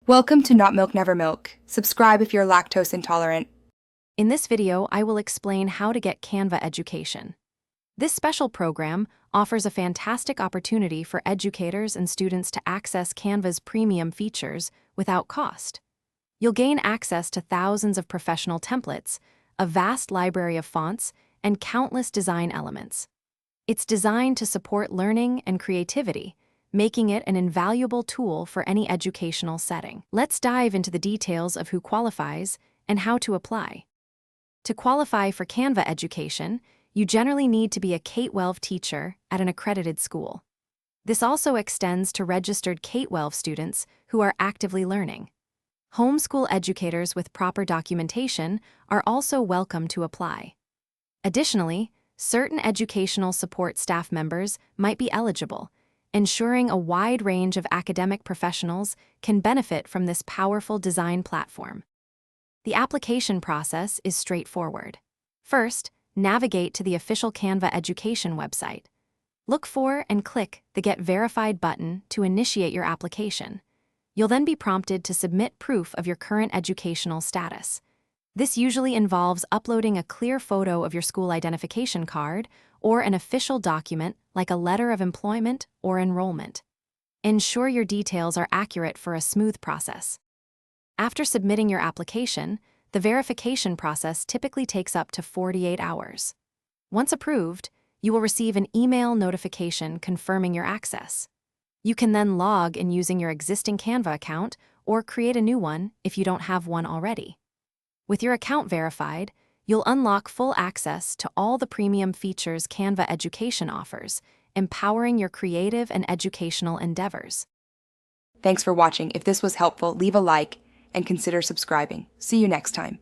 Welcome to Not Milk Never Milk. Subscribe if you're lactose intolerant. In this video, I will explain how to get Canva education. This special program offers a fantastic opportunity for educators and students to access Canva's premium features without cost. You'll gain access to thousands of professional templates, a vast library of fonts, and countless design elements. It's designed to support learning and creativity, making it an invaluable tool for any educational setting. Let's dive into the details of who qualifies and how to apply. To qualify for Canva education, you generally need to be a K-12 teacher at an accredited school. This also extends to registered K-12 students who are actively learning. Homeschool educators with proper documentation are also welcome to apply. Additionally, certain educational support staff members might be eligible, ensuring a wide range of academic professionals can benefit from this powerful design platform. The application process is straightforward. First, navigate to the official Canva education website. Look for and click the Get Verified button to initiate your application. You'll then be prompted to submit proof of your current educational status. This usually involves uploading a clear photo of your school identification card or an official document like a letter of employment or enrollment. Ensure your details are accurate for a smooth process. After submitting your application, the verification process typically takes up to 48 hours. Once approved, you will receive an email notification confirming your access. You can then log in using your existing Canva account or create a new one if you don't have one already. With your account verified, you'll unlock full access to all the premium features Canva education offers, empowering your creative and educational endeavors. Thanks for watching. If this was helpful, leave a like and consider subscribing. See you next time.